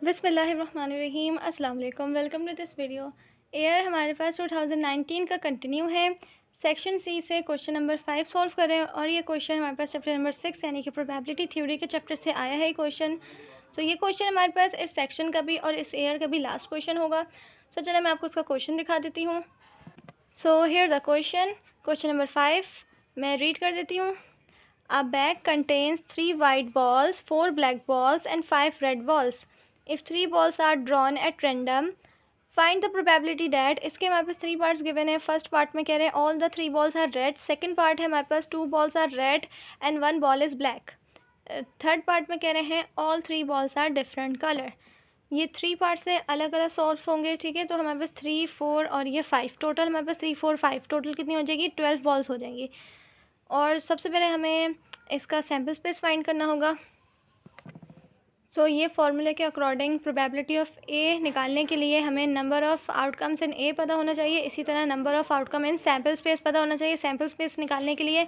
बिस्मिल्लाहिर्रहमानिर्रहीम। अस्सलाम वालेकुम। Welcome to this video. एयर हमारे पास 2019 का कंटिन्यू है। सेक्शन सी से क्वेश्चन नंबर 5 सॉल्व करें और ये क्वेश्चन हमारे पास चैप्टर नंबर 6 यानी कि प्रोबेबिलिटी थ्योरी के चैप्टर से आया है क्वेश्चन। सो ये क्वेश्चन हमारे पास इस सेक्शन का भी और इस एयर का भी लास्ट क्वेश्चन होगा। सो चलिए मैं आपको उसका क्वेश्चन दिखा देती हूँ। So here the question number 5 मैं रीड कर देती हूँ। A bag contains 3 white balls, 4 black balls and 5 red balls. If 3 balls are drawn at random, find the probability that इसके हमारे पास 3 पार्ट्स गिवन है। फर्स्ट पार्ट में कह रहे हैं all the 3 balls are red। Second part है हमारे पास 2 balls are red and 1 ball is black। Third part में कह रहे हैं all 3 balls are different color। ये 3 पार्ट से अलग अलग सॉल्व होंगे, ठीक है। तो हमारे पास 3, 4 और ये 5, टोटल हमारे पास 3, 4, 5 टोटल कितनी हो जाएगी? 12 बॉल्स हो जाएंगी। और सबसे पहले हमें इसका सैम्पल स्पेस फाइंड करना होगा। सो ये फॉर्मूले के अकॉर्डिंग प्रोबेबिलिटी ऑफ ए निकालने के लिए हमें नंबर ऑफ़ आउटकम्स इन ए पता होना चाहिए, इसी तरह number of outcome in sample space पता होना चाहिए। सैम्पल स्पेस निकालने के लिए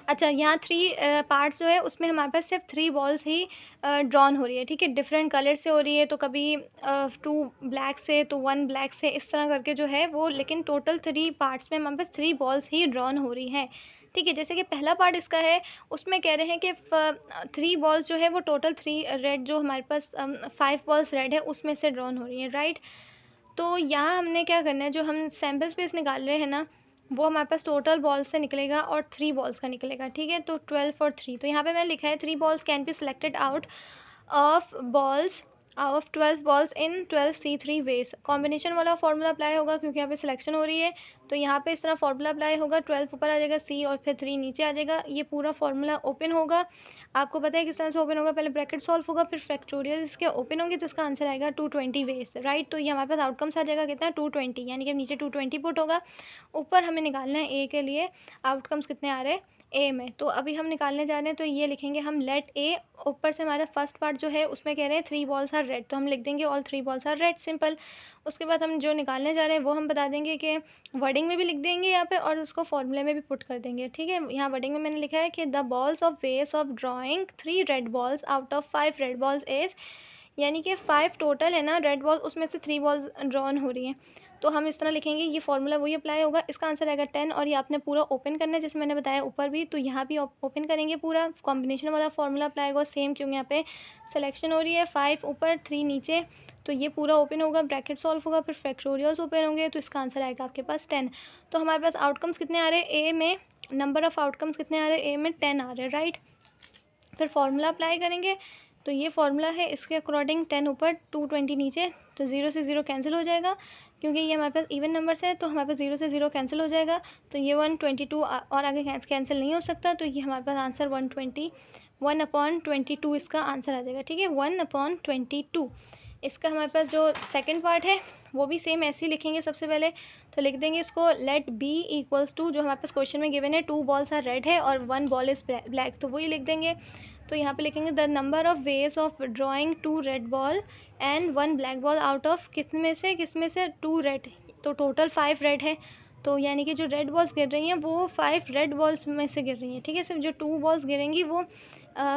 अच्छा यहाँ 3 पार्ट्स जो है उसमें हमारे पास सिर्फ 3 बॉल्स ही ड्रॉन हो रही है, ठीक है। डिफरेंट कलर से हो रही है, तो कभी 2 ब्लैक से तो 1 ब्लैक से, इस तरह करके जो है वो, लेकिन टोटल 3 पार्ट्स में हमारे पास 3 बॉल्स ही ड्रॉन हो रही हैं, ठीक है। जैसे कि पहला पार्ट इसका है, उसमें कह रहे हैं कि 3 बॉल्स जो है वो टोटल 3 रेड, जो हमारे पास 5 बॉल्स रेड है उसमें से ड्रॉन हो रही हैं, राइट। तो यहाँ हमने क्या करना है, जो हम सैम्पल स्पेस निकाल रहे हैं ना, वो हमारे पास टोटल बॉल्स से निकलेगा और 3 बॉल्स का निकलेगा, ठीक है। तो 12 और 3, तो यहाँ पे मैंने लिखा है 3 balls can be selected out of 12 balls in 12 C3 ways. Combination वाला फार्मूला अप्लाई होगा क्योंकि यहाँ पे सिलेक्शन हो रही है, तो यहाँ पे इस तरह फार्मूला अप्लाई होगा। 12 ऊपर आ जाएगा, C और फिर 3 नीचे आ जाएगा। ये पूरा फार्मूला ओपन होगा। आपको पता है किस तरह से ओपन होगा, पहले ब्रैकेट सॉल्व होगा, फिर फैक्टोरियल इसके ओपन होंगे, तो इसका आंसर आएगा 220 वेज, राइट। तो ये हमारे पास आउटकम्स आ जाएगा कितना? 220, यानी कि नीचे 220 पुट होगा, ऊपर हमें निकालना है ए के लिए आउटकम्स कितने आ रहे हैं ए में। तो अभी हम निकालने जा रहे हैं, तो ये लिखेंगे हम लेट ए। ऊपर से हमारा फर्स्ट पार्ट जो है उसमें कह रहे हैं 3 बॉल्स आर रेड, तो हम लिख देंगे all 3 balls are red, simple. उसके बाद हम जो निकालने जा रहे हैं वो हम बता देंगे कि वर्डिंग में भी लिख देंगे यहाँ पे और उसको फॉर्मूले में भी पुट कर देंगे, ठीक है। यहाँ वर्डिंग में मैंने लिखा है कि द बॉल्स ऑफ वेस of drawing 3 red balls out of 5 red balls is, यानी कि 5 टोटल है ना रेड बॉल, उसमें से 3 बॉल्स ड्रॉन हो रही हैं, तो हम इस तरह लिखेंगे। ये फार्मूला वही अप्लाई होगा, इसका आंसर आएगा 10। और ये आपने पूरा ओपन करना है जैसे मैंने बताया ऊपर भी, तो यहाँ भी ओपन करेंगे पूरा। कॉम्बिनेशन वाला फार्मूला अप्लाई होगा सेम, क्योंकि यहाँ पे सिलेक्शन हो रही है। 5 ऊपर 3 नीचे, तो ये पूरा ओपन होगा, ब्रैकेट सॉल्व होगा, फिर फैक्टोरियल्स ओपन होंगे, तो इसका आंसर आएगा आपके पास 10। तो हमारे पास आउटकम्स कितने आ रहे हैं ए में? नंबर ऑफ़ आउटकम्स कितने आ रहे हैं ए में? 10 आ रहे हैं, राइट। फिर फार्मूला अप्लाई करेंगे, तो ये फार्मूला है, इसके अकॉर्डिंग 10 ऊपर 220 नीचे, तो 0 से 0 कैंसिल हो जाएगा, क्योंकि ये हमारे पास इवन नंबर्स है, तो हमारे पास 0 से 0 कैंसिल हो जाएगा। तो ये 122 और आगे कैंसिल नहीं हो सकता, तो ये हमारे पास आंसर 1/22 इसका आंसर आ जाएगा, ठीक है। 1/22 इसका हमारे पास जो सेकंड पार्ट है वो भी सेम ऐसे ही लिखेंगे। सबसे पहले तो लिख देंगे इसको लेट बी इक्वल्स टू, जो हमारे पास क्वेश्चन में गिवन है 2 बॉल्स आर रेड है और 1 बॉल इज़ ब्लैक, तो वही लिख देंगे। तो यहाँ पे लिखेंगे the number of ways of drawing 2 red ball and 1 black ball out of किस में से 2 रेड, तो टोटल 5 रेड है। तो यानी कि जो रेड बॉल्स गिर रही हैं वो 5 रेड बॉल्स में से गिर रही हैं, ठीक है। सिर्फ जो 2 बॉल्स गिरेंगी वो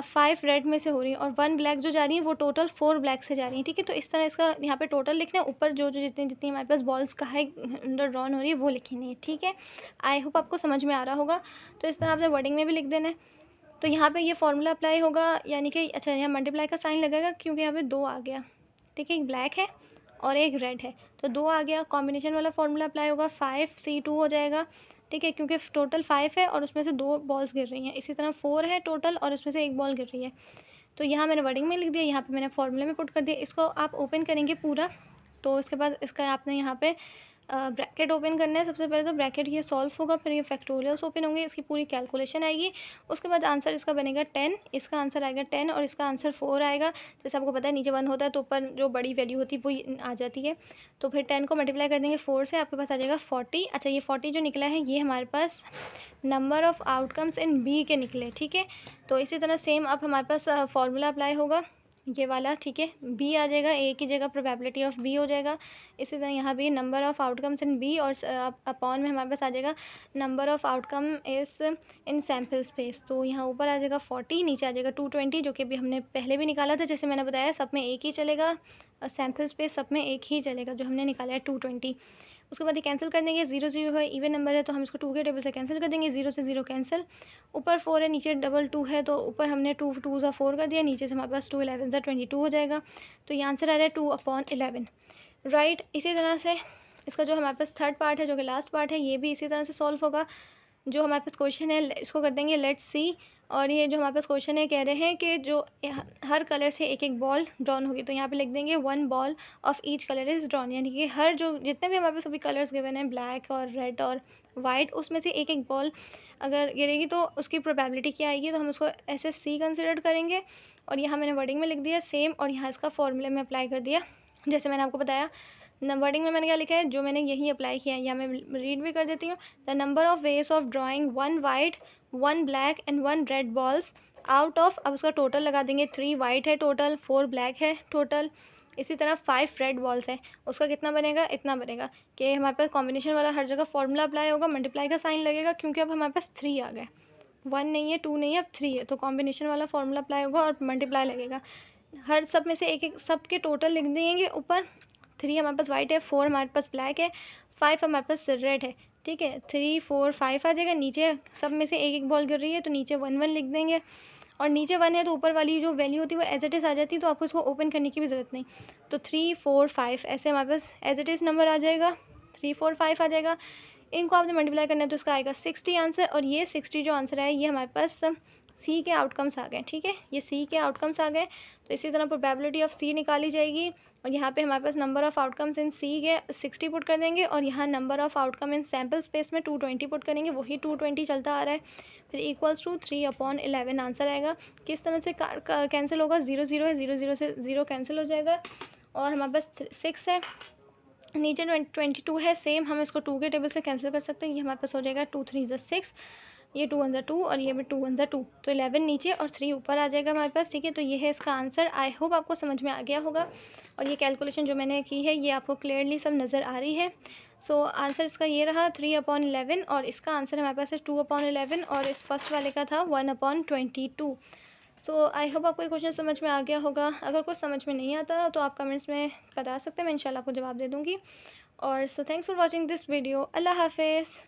5 रेड में से हो रही है, और 1 ब्लैक जो जा रही है वो टोटल 4 ब्लैक से जा रही है, ठीक है। तो इस तरह इसका यहाँ पे टोटल लिखना है, ऊपर जो जो जितनी जितनी हमारे पास बॉल्स का है अंडर ड्रॉन हो रही है वो लिखनी है, ठीक है। आई होप आपको समझ में आ रहा होगा। तो इस तरह आपने वर्डिंग में भी लिख देना है। तो यहाँ पे ये फार्मूला अप्लाई होगा, यानी कि अच्छा यहाँ मल्टीप्लाई का साइन लगेगा क्योंकि यहाँ पे 2 आ गया, ठीक है। एक ब्लैक है और एक रेड है, तो 2 आ गया। कॉम्बिनेशन वाला फार्मूला अप्लाई होगा, 5C2 हो जाएगा, ठीक है, क्योंकि टोटल 5 है और उसमें से 2 बॉल्स गिर रही हैं। इसी तरह 4 है टोटल और उसमें से 1 बॉल गिर रही है। तो यहाँ मैंने वर्डिंग में लिख दिया, यहाँ पे मैंने फार्मूले में पुट कर दिया। इसको आप ओपन करेंगे पूरा, तो इसके बाद इसका आपने यहाँ पे ब्रैकेट ओपन करना है। सबसे पहले तो ब्रैकेट ये सॉल्व होगा, फिर ये फैक्टोरियल्स ओपन होंगे, इसकी पूरी कैलकुलेशन आएगी। उसके बाद आंसर इसका बनेगा 10, इसका आंसर आएगा 10 और इसका आंसर 4 आएगा। जैसे आपको पता है नीचे 1 होता है तो ऊपर जो बड़ी वैल्यू होती है वो आ जाती है। तो फिर 10 को मल्टीप्लाई कर देंगे 4 से, आपके पास आ जाएगा 40। अच्छा ये 40 जो निकला है ये हमारे पास number of outcomes in B के निकले, ठीक है। तो इसी तरह सेम अब हमारे पास फार्मूला अप्लाई होगा ये वाला, ठीक है, बी आ जाएगा, ए की जगह प्रोबेबिलिटी ऑफ बी हो जाएगा। इसी तरह यहाँ भी number of outcomes in B, और अपॉन में हमारे पास आ जाएगा नंबर ऑफ़ आउटकम इस इन सैम्पल स्पेस। तो यहाँ ऊपर आ जाएगा 40, नीचे आ जाएगा 220, जो कि अभी हमने पहले भी निकाला था। जैसे मैंने बताया सब में एक ही चलेगा, सैम्पल स्पेस सब में एक ही चलेगा, जो हमने निकाला है 220। उसके बाद ये कैंसिल कर देंगे, 0 0 है, इवन नंबर है तो हम इसको 2 के टेबल से कैंसिल कर देंगे, 0 से 0 कैंसिल। ऊपर 4 है, नीचे डबल 2 है, तो ऊपर हमने 2 2 सा 4 कर दिया, नीचे से हमारे पास 2 11 सा 22 हो जाएगा। तो ये आंसर आ रहा है 2/11, राइट। इसी तरह से इसका जो हमारे पास थर्ड पार्ट है, जो कि लास्ट पार्ट है, ये भी इसी तरह से सॉल्व होगा। जो हमारे पास क्वेश्चन है इसको कर देंगे लेट्स सी। और ये जो हमारे पास क्वेश्चन है कह रहे हैं कि जो हर कलर से एक एक बॉल ड्रॉन होगी, तो यहाँ पे लिख देंगे 1 ball of each colour is drawn, यानी कि हर जो जितने भी हमारे पास सभी कलर्स गिवन हैं, ब्लैक और रेड और वाइट, उसमें से एक एक बॉल अगर गिरेगी तो उसकी प्रोबेबिलिटी क्या आएगी, तो हम उसको ऐसे सी कंसिडर करेंगे। और यहाँ मैंने वर्डिंग में लिख दिया सेम, और यहाँ इसका फॉर्मूले में अप्लाई कर दिया। जैसे मैंने आपको बताया वर्डिंग में मैंने क्या लिखा है, जो मैंने यही अप्लाई किया है, या मैं रीड भी कर देती हूँ। The number of ways of drawing 1 white 1 black and 1 red balls out of, अब उसका टोटल लगा देंगे, 3 वाइट है टोटल, 4 ब्लैक है टोटल, इसी तरह 5 रेड बॉल्स है, उसका कितना बनेगा, इतना बनेगा। कि हमारे पास कॉम्बिनेशन वाला हर जगह फॉर्मूला अप्लाई होगा, मल्टीप्लाई का साइन लगेगा, क्योंकि अब हमारे पास 3 आ गए, 1 नहीं है, 2 नहीं है, अब 3 है, तो कॉम्बिनेशन वाला फॉर्मूला अप्लाई होगा और मल्टीप्लाई लगेगा। हर सब में से एक एक सब के टोटल लिख देंगे ऊपर। 3 हमारे पास वाइट है, 4 हमारे पास ब्लैक है, 5 हमारे पास रेड है, ठीक है। 3 4 5 आ जाएगा, नीचे सब में से एक एक बॉल गिर रही है तो नीचे 1 1 लिख देंगे, और नीचे 1 है तो ऊपर वाली जो वैल्यू होती है वो एज इट इज़ आ जाती है, तो आपको इसको ओपन करने की भी ज़रूरत नहीं। तो 3 4 5 ऐसे हमारे पास एज इट इज़ नंबर आ जाएगा, 3 4 5 आ जाएगा। इनको आपने मल्टीप्लाई करना है तो इसका आएगा 60 आंसर, और ये 60 जो आंसर है ये हमारे पास सी के आउटकम्स आ गए, ठीक है, ये सी के आउटकम्स आ गए। तो इसी तरह प्रोबेबिलिटी ऑफ सी निकाली जाएगी, और यहाँ पे हमारे पास नंबर ऑफ़ आउटकम्स इन सी के 60 पुट कर देंगे, और यहाँ number of outcome in sample space में 220 पुट करेंगे, वही 220 चलता आ रहा है। फिर इक्वल्स टू 3/11 आंसर आएगा। किस तरह से कैंसिल होगा, 0 0 है, 0 0 से 0 कैंसिल हो जाएगा, और हमारे पास 6 है, नीचे 22 है, सेम हम इसको 2 के टेबल से कैंसिल कर सकते हैं। ये हमारे पास हो जाएगा 2 3 ज़ा 6, ये 2 1 ज़ा 2, और ये भी 2 1 ज़ा 2, तो 11 नीचे और 3 ऊपर आ जाएगा हमारे पास, ठीक है। तो ये है इसका आंसर। आई होप आपको समझ में आ गया होगा, और ये कैलकुलेशन जो मैंने की है ये आपको क्लियरली सब नज़र आ रही है। सो आंसर इसका ये रहा 3/11, और इसका आंसर हमारे पास है 2/11, और इस फर्स्ट वाले का था 1/22। सो आई होप आपको ये क्वेश्चन समझ में आ गया होगा। अगर कुछ समझ में नहीं आता तो आप कमेंट्स में बता सकते हैं, मैं इंशाल्लाह आपको जवाब दे दूँगी। और so thanks for watching this video. अल्लाह हाफिज़।